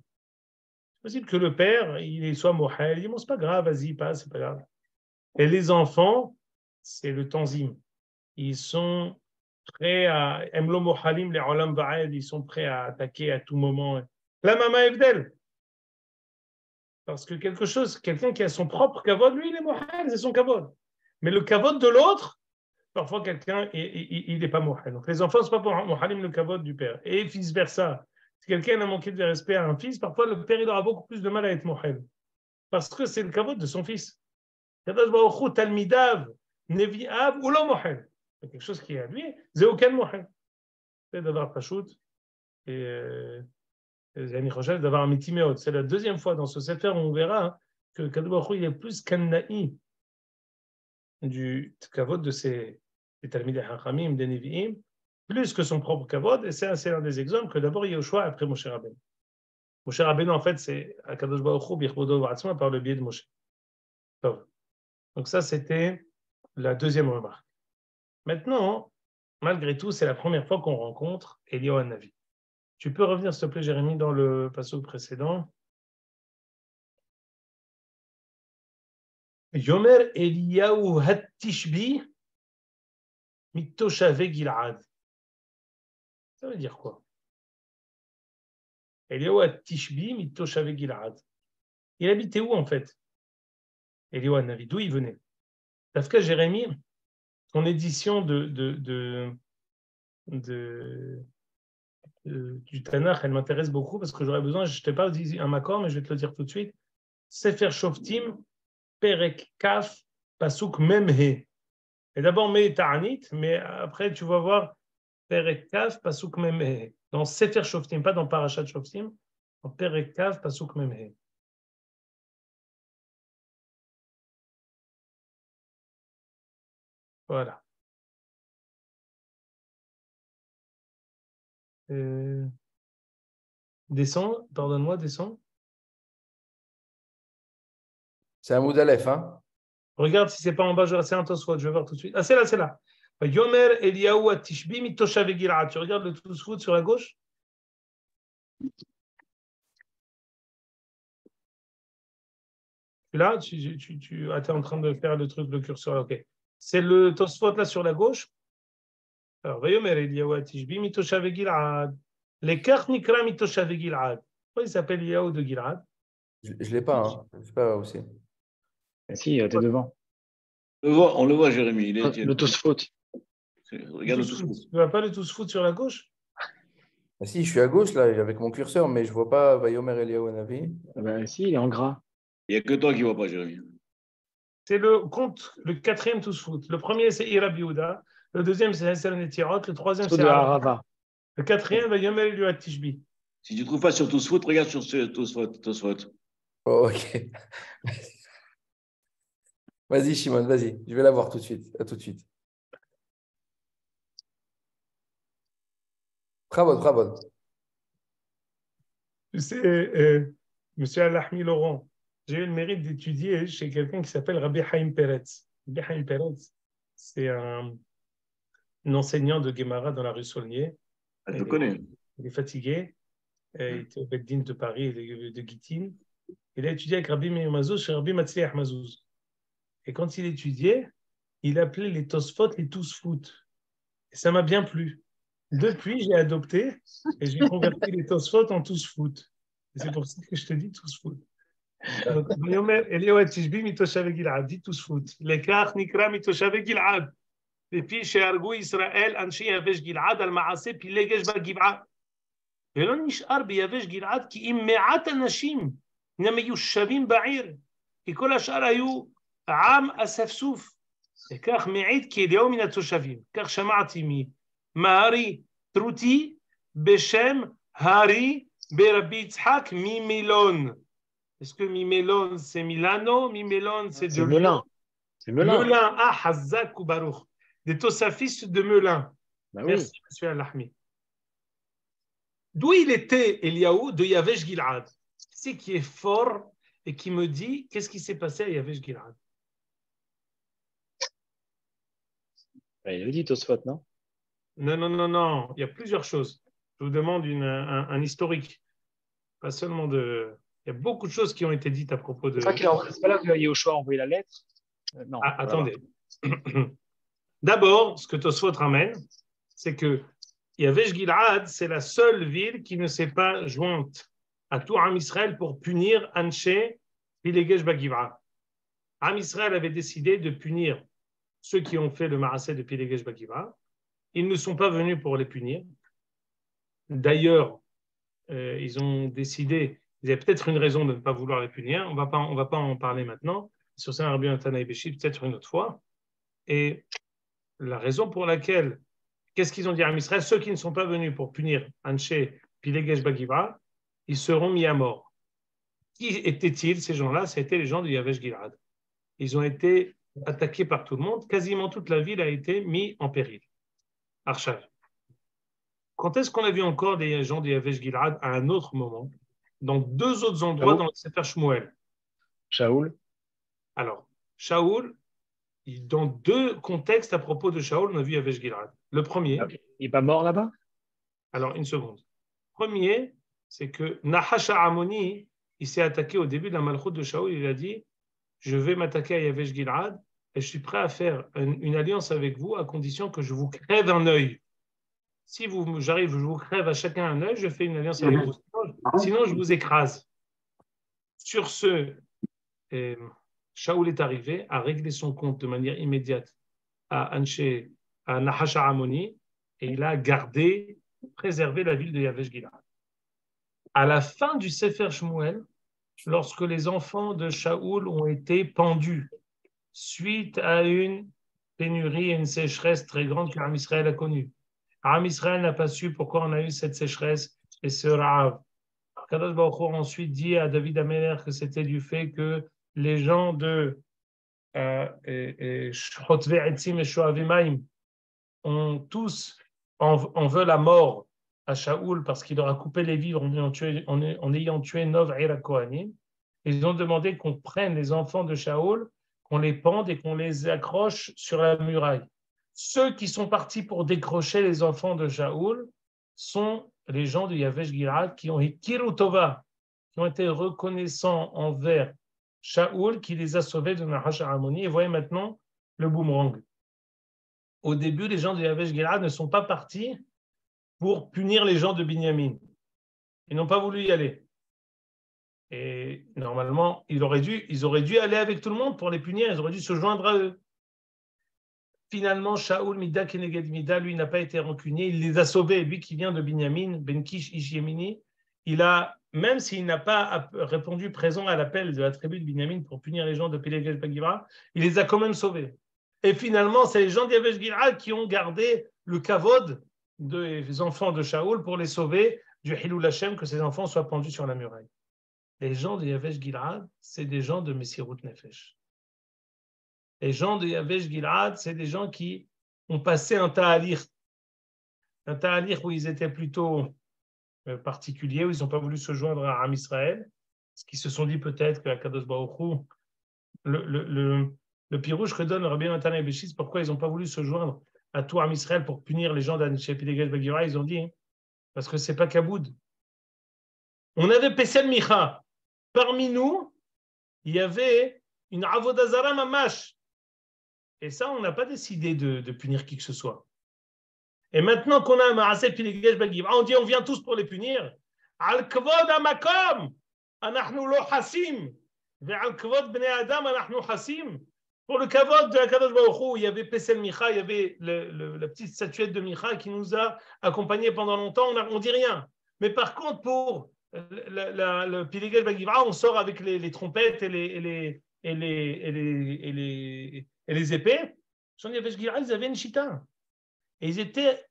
c'est possible que le père, il soit mohel, il dit bon, c'est pas grave, vas-y, passe, c'est pas grave. Et les enfants, c'est le tanzim. Ils sont prêts à Emlo Mohalim, les Olam Ba'ed, ils sont prêts à attaquer à tout moment. La Mama Evdel. Parce que quelqu'un qui a son propre kavod, lui, il est mohel, c'est son kavod. Mais le kavod de l'autre, parfois quelqu'un, il n'est pas mohel. Donc les enfants ne sont pas pour mohalim le kavod du père. Et vice versa. Si quelqu'un a manqué de respect à un fils, parfois le père, il aura beaucoup plus de mal à être mohel. Parce que c'est le kavod de son fils. Kadosh Baruch Hu, talmidav, nevi'av, ou lo mohel. C'est quelque chose qui est à lui, c'est aucun mohel. C'est d'avoir pachout. Et d'avoir un mitiméot. C'est la deuxième fois dans ce sefer où on verra que Kadosh Baruch Hu, il est plus kannaï du kavod de ses talmidei hachamim, des nevi'im, plus que son propre kavod. Et c'est un des exemples que d'abord Yehoshua après Moshe Rabbeinu. Moshe Rabbeinu, en fait, c'est Kadosh Baruch Hu birchodo v'atzma par le biais de Moshe. Donc ça, c'était la deuxième remarque. Maintenant, malgré tout, c'est la première fois qu'on rencontre Eliyahu Hanavi. Tu peux revenir, s'il te plaît, Jérémie, dans le passage précédent. Yomer Eliyahu Hat-Tishbi Mitoshaveh Gil'ad. Ça veut dire quoi? Eliyahu Hat-Tishbi Mitoshaveh Gil'ad. Il habitait où en fait? Eliyahu Hanavi, d'où il venait? Parce que Jérémie, ton édition du Tanakh, elle m'intéresse beaucoup parce que j'aurais besoin, je ne t'ai pas dit un makor, mais je vais te le dire tout de suite. Sefer Shoftim, Perek Kaf, Pasuk Memhe. Et d'abord, mais Ta'anit, mais après, tu vas voir Perek Kaf, Pasuk Memhe. Dans Sefer Shoftim, pas dans Parashat Shoftim, dans Perek Kaf, Pasuk Memhe. Voilà. Descends, pardonne-moi, descends. C'est un Moudalef, hein? Regarde si c'est pas en bas, c'est un Tosfot, je vais voir tout de suite. Ah, c'est là, c'est là. Yomer Eliyahu Atishbi Mitoshav Gil'ad. Tu regardes le Tosfot sur la gauche? Là, tu es en train de faire le truc, le curseur. Ok. C'est le Tosfot là sur la gauche. Alors, Yomer Eliyahu Atishbi Mitoshav Gil'ad. L'écart Nikra Mitoshav Gil'ad. Pourquoi il s'appelle Eliyahu de Gil'ad? Je ne l'ai pas, hein. Je ne sais pas où c'est. Si, t'es devant. On le voit, Jérémy. Le Tosfot. Regarde le Tosfot. Tu ne vois pas le Tosfot sur la gauche? Ah, si, je suis à gauche, là, avec mon curseur, mais je ne vois pas Vayomer Eliyahu Hanavi. Ben, si, il est en gras. Il n'y a que toi qui ne vois pas, Jérémy. C'est le quatrième Tosfot. Le premier, c'est Ira Biouda. Le deuxième, c'est Hesser Netirot. Le troisième, c'est Arava. Le quatrième, Vayomer Eliyahu Atishbi. Si tu ne trouves pas sur Tosfot, regarde sur Tosfot. Oh, ok. Vas-y, Shimon, vas-y. Je vais la voir tout de suite. À tout de suite. Bravo. Tu sais, monsieur Al-Ahmi Laurent, j'ai eu le mérite d'étudier chez quelqu'un qui s'appelle Rabbi Haim Peretz. Rabbi Haim Peretz, c'est un enseignant de Gemara dans la rue Saulnier. Je le connais. Il est fatigué. Il était au Beddin de Paris et de Gittin. Il a étudié avec Rabbi Meir Mazouz chez Rabbi Matzliach Mazouz. Et quand il étudiait, il appelait les Tosfot les Tousfoot. Et ça m'a bien plu. Depuis, j'ai adopté et j'ai converti les Tosfot en Tousfoot. Et c'est pour ça que je te dis Tousfoot. Eliyahu Atishbi mitoshav Gil'ad, dit Tousfoot. Lekach nikra mitoshav Gil'ad. לפי שהרגו ישראל אנשי יבש גלעד על מעשה פילגש בגבעה. ולא נשאר ביבש גלעד כי אם מעט אנשים מיושבים בעיר, כי כל השאר היו עם אספסוף. וכך מעיד כי אליהו מן התושבים. כך שמעתי ממהרי טרוטי בשם הארי ברבי יצחק ממילון. Est-ce que Mimélon, c'est Milano? Mimélon, c'est de Melun. C'est Melun. Melun, Hazak ou Baruch. Des tosafistes de Melun. Bah Merci, monsieur Al-Ahmi. D'où il était, Eliyahu, de Yavesh Gil'ad. C'est qui est fort et qui me dit qu'est-ce qui s'est passé à Yavesh Gil'ad. Il avait dit Tosfot, non? Non. Il y a plusieurs choses. Je vous demande un historique. Pas seulement de. Il y a beaucoup de choses qui ont été dites à propos de. C'est pas là que Yehoshua a envoyé la lettre? Non. Ah, attendez. D'abord, ce que Tosfot ramène, c'est que Yavesh Gil'ad, c'est la seule ville qui ne s'est pas jointe à tout Am Israël pour punir Anshe Pilegesh Bagivra. Am Israël avait décidé de punir ceux qui ont fait le Maaseh de Pilegesh Bagivra. Ils ne sont pas venus pour les punir. D'ailleurs, ils ont décidé, ils avaient peut-être une raison de ne pas vouloir les punir. On va pas en parler maintenant. Sur ça, Rabbi Natanaï Béchi, peut-être une autre fois. Et la raison pour laquelle, qu'est-ce qu'ils ont dit à Israël? Ceux qui ne sont pas venus pour punir Anshe Pilegesh Bagivra, ils seront mis à mort. Qui étaient-ils, ces gens-là? C'était les gens de Yavesh Gil'ad. Ils ont été attaqués par tout le monde. Quasiment toute la ville a été mise en péril. Archav. Quand est-ce qu'on a vu encore des gens de Yavesh Gil'ad à un autre moment? Dans deux autres endroits dans le Sefer Shmuel. Shaoul. Alors, Shaoul, dans deux contextes à propos de Shaoul, on a vu Yavesh Gil'ad. Le premier. Il n'est pas mort là-bas? Alors, une seconde. Premier, c'est que Nahash Amoni, il s'est attaqué au début de la malchoute de Shaoul. Il a dit: je vais m'attaquer à Yavesh Gil'ad et je suis prêt à faire une alliance avec vous à condition que je vous crève un œil. Si j'arrive, je vous crève à chacun un œil, je fais une alliance avec vous. Sinon, je vous écrase. Sur ce, Shaoul est arrivé à régler son compte de manière immédiate à Nahash Amoni et il a préservé la ville de Yavesh Gil'ad. À la fin du Sefer Shmuel, lorsque les enfants de Shaoul ont été pendus suite à une pénurie et une sécheresse très grande que Am Israël a connue. Am Israël n'a pas su pourquoi on a eu cette sécheresse et ce ra'av. Kadosh Baruch Hu a ensuite dit à David Améler que c'était du fait que les gens de Chotve Etzim et Shoavimaim ont tous en veulent la mort à Shaoul parce qu'il leur a coupé les vivres en ayant tué Nov et Kohanim. Ils ont demandé qu'on prenne les enfants de Shaoul, qu'on les pende et qu'on les accroche sur la muraille. Ceux qui sont partis pour décrocher les enfants de Shaoul sont les gens de Yavesh Gilad qui ont Hikiru Tova, qui ont été reconnaissants envers Shaoul qui les a sauvés de Nahash Harmoni. Et voyez maintenant le boomerang. Au début, les gens de Yavesh Gilad ne sont pas partis pour punir les gens de Binyamin. Ils n'ont pas voulu y aller. Et normalement, ils auraient dû aller avec tout le monde pour les punir, ils auraient dû se joindre à eux. Finalement, Shaoul, Mida Keneged Mida, lui, n'a pas été rancunier, il les a sauvés. Lui qui vient de Binyamin, Ben Kish Ish Yemini, même s'il n'a pas répondu présent à l'appel de la tribu de Binyamin pour punir les gens de Pélégesh Bagivra, il les a quand même sauvés. Et finalement, c'est les gens d'Yavesh Gilad qui ont gardé le kavod des enfants de Shaoul pour les sauver du Hilul Hashem, que ces enfants soient pendus sur la muraille. Les gens de Yavesh Gilad, c'est des gens de Messirut Nefesh. Les gens de Yavesh Gilad, c'est des gens qui ont passé un ta'alir où ils étaient plutôt particuliers, où ils n'ont pas voulu se joindre à Am Israël, parce qu'ils se sont dit peut-être que Kadosh Baruch Hu, le pirouche que donne Rabbi Natan et Béchis, pourquoi ils n'ont pas voulu se joindre à tout Am Israël pour punir les gens d'Anishé Pidegesh Bagivra, ils ont dit, parce que ce n'est pas Kaboud. On avait Pesel Micha. Parmi nous, il y avait une Avodazara Mamash. Et ça, on n'a pas décidé de punir qui que ce soit. Et maintenant qu'on a un Maaseh Pilegesh Bagivra, on dit on vient tous pour les punir. Al Kvod Amakom, Anachnu Lo Hasim. Ve'al Kvod Bnei Adam, Anachnu Hasim. Pour le Kavod de la Kadosh Baruch Hu, il y avait Pesel Micha, il y avait la petite statuette de Micha qui nous a accompagnés pendant longtemps, on ne dit rien. Mais par contre, pour le Pilegesh Bagivra, on sort avec les trompettes et les épées. Jean Yavesh Gilad, ils avaient une chita. Et ils étaient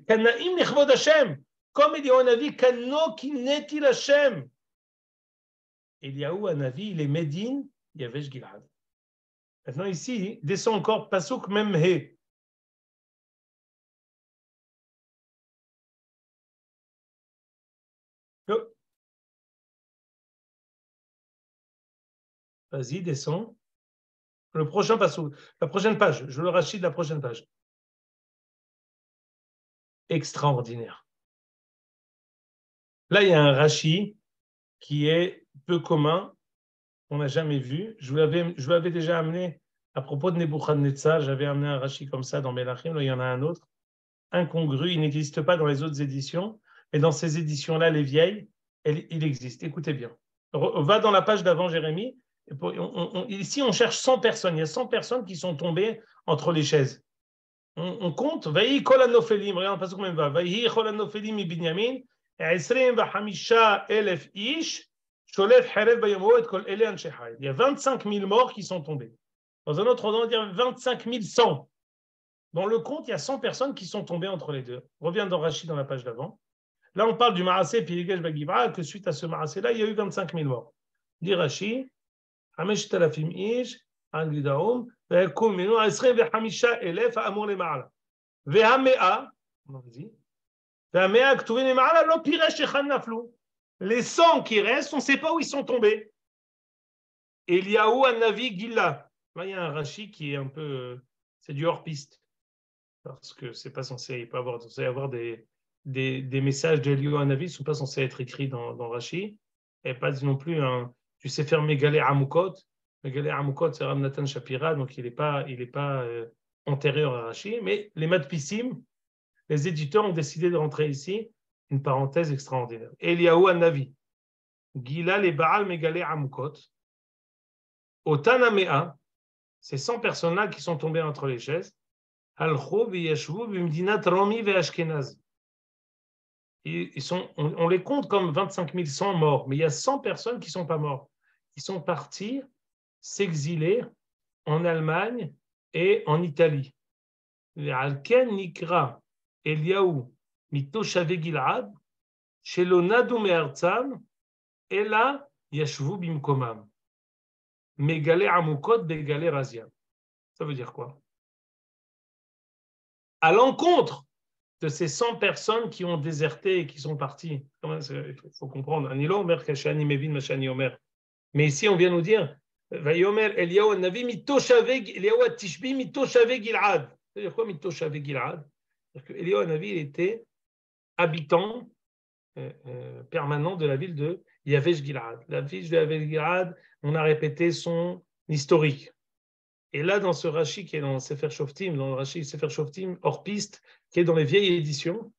Kanaim Nechvod Hashem. Comme il y a un avis, Kano Kinetil Hashem. Eliyahu Hanavi, il est Médine, Yavesh Gilad. Maintenant ici, descend encore Pasuk Memhe. Vas-y, descends. Le prochain Pasuk, la prochaine page, je le rachis de la prochaine page. Extraordinaire. Là, il y a un Rashi qui est peu commun, on n'a jamais vu. Je vous l'avais déjà amené à propos de Nebuchadnezzar, j'avais amené un Rashi comme ça dans Melachim, là il y en a un autre, incongru, il n'existe pas dans les autres éditions, mais dans ces éditions-là, les vieilles, il existe. Écoutez bien. Va dans la page d'avant, Jérémie. Ici, on cherche 100 personnes. Il y a 100 personnes qui sont tombées entre les chaises. On compte. Vaïhi kol hanophelim. Regarde, pas combien va. Vaïhi kol hanophelim ibinyamin. 25,000 ish. Sholef herev bayomot kol ele anshe hayil. Il y a 25 000 morts qui sont tombés. Dans un autre ordre, on va dire 25 100. Dans le compte, il y a 100 personnes qui sont tombées entre les deux. Reviens dans Rashi dans la page d'avant. Là, on parle du Maaseh Pilegesh Bagivra, que suite à ce Maaseh-là, il y a eu 25 000 morts. Dit Rashi, 5,000 ish, an gidaum, ve'ekum minu 25,000 amur lema'ala. Ve'hamea, vas-y, ve'hamea ktuvin lema'ala, lo piresh echad naflu. Les 100 qui restent, on ne sait pas où ils sont tombés. Eliyahu Hanavi Gila. Là, il y a un Rashi qui est un peu, c'est du hors-piste. Parce que c'est pas censé, il peut avoir, censé avoir des messages d'Eliyahu Hanavi ne sont pas censés être écrits dans Rashi. Et pas non plus tu sais faire Megalé Amukot. Megalé Amukot, c'est Rav Natan Shapira, donc il n'est pas antérieur à Rashi. Mais les Madpissim, les éditeurs ont décidé de rentrer ici une parenthèse extraordinaire. Eliyahu Hanavi, Gila les Baal Megalé Amukot, Otanamea, ces 100 personnes-là qui sont tombées entre les chaises, Al-Khou v'yashvu b'mdinat Romi ve'Ashkenaz. On les compte comme 25 100 morts, mais il y a 100 personnes qui ne sont pas mortes. Ils sont partis s'exiler en Allemagne et en Italie. Ve'alken nikra Eliyahu mitoshavei Gilad shelo nadu me'artzam ela yashvu bimkomam. Megalé Amukot begalé Raziam. Ça veut dire quoi? À l'encontre de ces 100 personnes qui ont déserté et qui sont parties. Il faut comprendre. Mais ici, on vient nous dire Vayomer Eliyahu Navi mitoshaveg Eliyahu Tishbi mitoshaveg Gilad. C'est-à-dire quoi mitoshaveg Gilad? C'est-à-dire que Eliyahu Navi il était habitant permanent de la ville de Yavesh Gilad. La ville de Yavesh Gilad, on a répété son historique. Et là, dans ce Rashi qui est dans Sefer Shoftim, dans le Rashi Sefer Shoftim hors piste, qui est dans les vieilles éditions,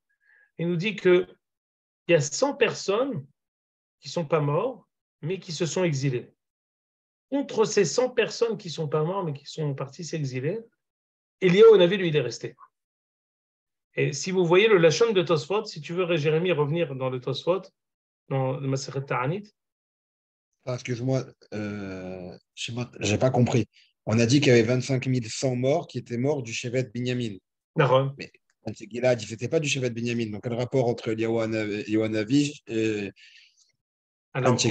il nous dit qu'il y a 100 personnes qui ne sont pas mortes, mais qui se sont exilées. Contre ces 100 personnes qui ne sont pas mortes, mais qui sont parties s'exiler, Eliyahu Navi, lui, il est resté. Et si vous voyez le Lachon de Tosfot, si tu veux, Jérémie, revenir dans le Tosfot, dans le Masechet Ta'anit. Ah, excuse-moi, j'ai pas compris. On a dit qu'il y avait 25 100 morts qui étaient morts du Shevet Binyamin. D'accord. Mais Gilad, il n'était pas du Shevet Binyamin. Donc, quel rapport entre Eliyahu Navi et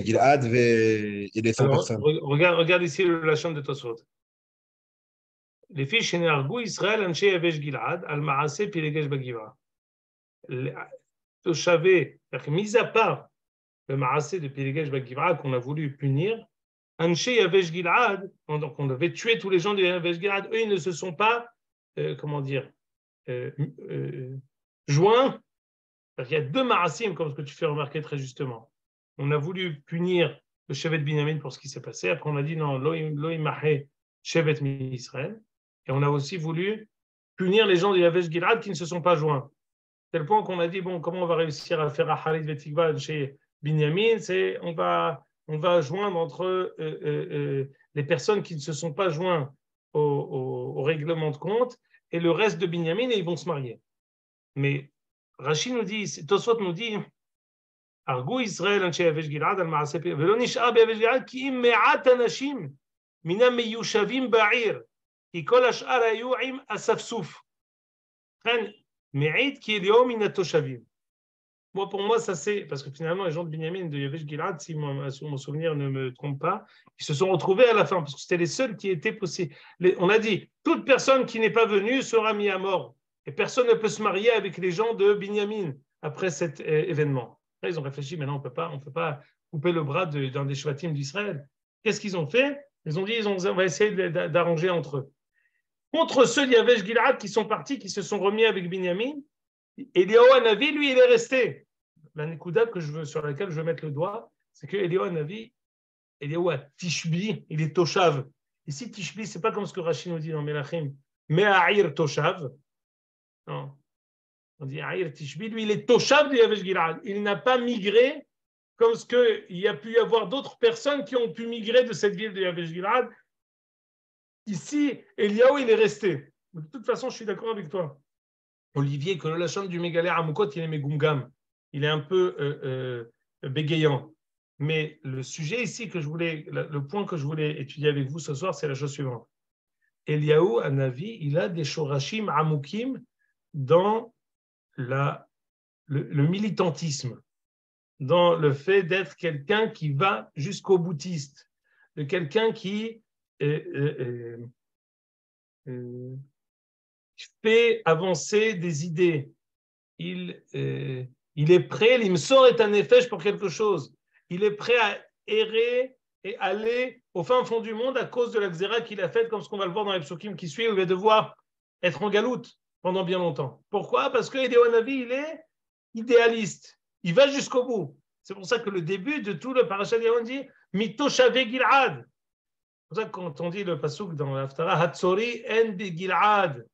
Gilad et les 100 personnes? Regarde ici le Lachon de Tosfot. Les fiches Shenargou Israël Anshe Yavesh Gilad al Maaseh Pilegesh Bagiva. Toshavé, mis à part le Maaseh de Pilegesh Bagiva qu'on a voulu punir, Anshe Yavesh Gilad, donc on devait tuer tous les gens de Yavesh Gilad, eux ils ne se sont pas, joints. Il y a deux Maasim, comme ce que tu fais remarquer très justement. On a voulu punir le Shevet Binyamin pour ce qui s'est passé. Après, on a dit non, Loï Mahé Shevet Israël. Et on a aussi voulu punir les gens de Yavesh Gilad qui ne se sont pas joints. Tel point qu'on a dit bon, comment on va réussir à faire Aharit Vetikva chez Binyamin? C'est on va joindre entre les personnes qui ne se sont pas joints au règlement de compte et le reste de Binyamin et ils vont se marier. Mais Rashi nous dit, Tosfot nous dit, Argou Israël Anshe Yavesh Gilad al Maaseh Velo nish'ar beYavesh Gilad ki im me'at anashim minam meyushavim ba'ir ki kol hash'ar hayu im asafsuf. Chen me'it ki Eliyahu min hatoshavim. Moi, pour moi, ça c'est parce que finalement, les gens de Binyamin de Yavesh Gilad, si mon souvenir ne me trompe pas, ils se sont retrouvés à la fin parce que c'était les seuls qui étaient possibles. On a dit toute personne qui n'est pas venue sera mise à mort. Et personne ne peut se marier avec les gens de Binyamin après cet événement. Après, ils ont réfléchi, maintenant, on peut pas couper le bras d'un des Shvatim d'Israël. Qu'est-ce qu'ils ont fait? Ils ont dit, on va essayer d'arranger entre eux. Contre ceux d'Yavesh Gilad qui sont partis, qui se sont remis avec Binyamin, Eliyahu Navi, lui, il est resté. La nekuda sur laquelle je veux mettre le doigt, c'est que Eliyahu Navi, Eliyahu Tishbi, il est Toshav. Ici, Tishbi, ce n'est pas comme ce que Rashi nous dit dans Melachim, mais A'ir Toshav. Non. On dit A'ir Tishbi, lui, il est Toshav de Yavesh Gilad. Il n'a pas migré comme ce qu'il y a pu y avoir d'autres personnes qui ont pu migrer de cette ville de Yavesh Gilad. Ici, Eliyahu, il est resté. De toute façon, je suis d'accord avec toi. Olivier, que le Lachon du Mégalé Amoukot, il est Megumgam. Il est un peu bégayant. Mais le sujet ici, le point que je voulais étudier avec vous ce soir, c'est la chose suivante. Eliyahu Hanavi, il a des shorashim amoukim dans le militantisme, dans le fait d'être quelqu'un qui va jusqu'au boutiste, de quelqu'un qui fait avancer des idées. Il est prêt, l'imsor est un nefesh pour quelque chose. Il est prêt à errer et aller au fin fond du monde à cause de la xéra qu'il a faite, comme ce qu'on va le voir dans les psukim qui suivent, où il va devoir être en galoute pendant bien longtemps. Pourquoi? Parce que Eliyahu Hanavi, il est idéaliste. Il va jusqu'au bout. C'est pour ça que le début de tout le parashat d'Eliyahu dit « Mitoshavei Gilad ». C'est pour ça que quand on dit le pasuk dans l'Haftara « Hatzori en bi Gilad ».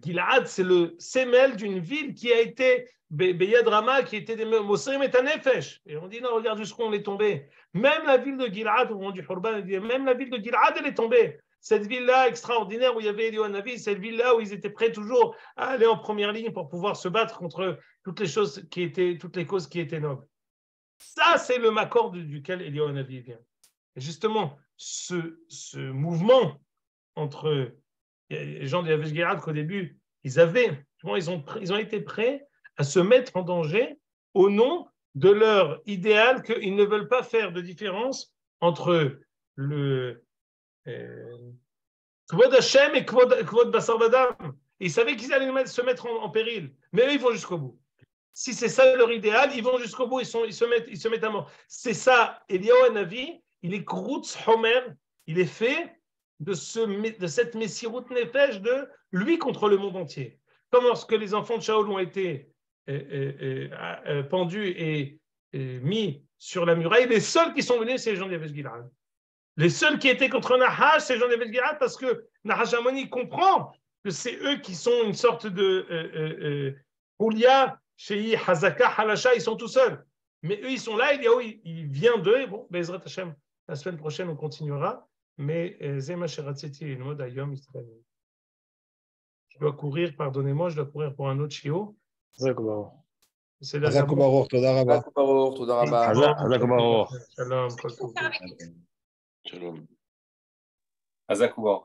Gilad, c'est le sémel d'une ville qui a été Beyad Rama, qui était des Mosrim et Tanefesh. Et on dit non, regarde jusqu'où on est tombé. Même la ville de Gilad, au moment du Hurban, même la ville de Gilad, elle est tombée. Cette ville-là extraordinaire où il y avait Eliyahu Hanavi, cette ville-là où ils étaient prêts toujours à aller en première ligne pour pouvoir se battre contre toutes les causes qui étaient nobles. Ça, c'est le makor duquel Eliyahu Hanavi vient. Et justement, ce mouvement entre les gens de Yavesh Gilad qu'au début, ils ont été prêts à se mettre en danger au nom de leur idéal qu'ils ne veulent pas faire de différence entre le Kvod Hashem et Kvod Basar Vadam. Et ils savaient qu'ils allaient se mettre en péril. Mais eux, ils vont jusqu'au bout. Si c'est ça leur idéal, ils vont jusqu'au bout, ils se mettent à mort. C'est ça, Eliyahu Hanavi, il est Krutz Homer, il est fait de cette Messirut Nefesh de lui contre le monde entier. Comme lorsque les enfants de Shaol ont été pendus et mis sur la muraille, les seuls qui sont venus, c'est les gens d'Yavesh Gilad. Les seuls qui étaient contre Nahash, c'est les gens d'Yavesh Gilad, parce que Nahash Amoni comprend que c'est eux qui sont une sorte de Oulia, Shei, Hazaka, Halasha, ils sont tout seuls. Mais eux, ils sont là, il vient d'eux. Bon, Bezrat Hashem, la semaine prochaine, on continuera. Mais Zema Sheratzeti et Mode Ayom, je dois courir, pardonnez-moi, je dois courir pour un autre chiot. C'est Hazak Ubaruch, Toda Rabba. Toda Rabba. Hazak Ubaruch. Shalom, kol tov. Shalom. Hazak Ubaruch.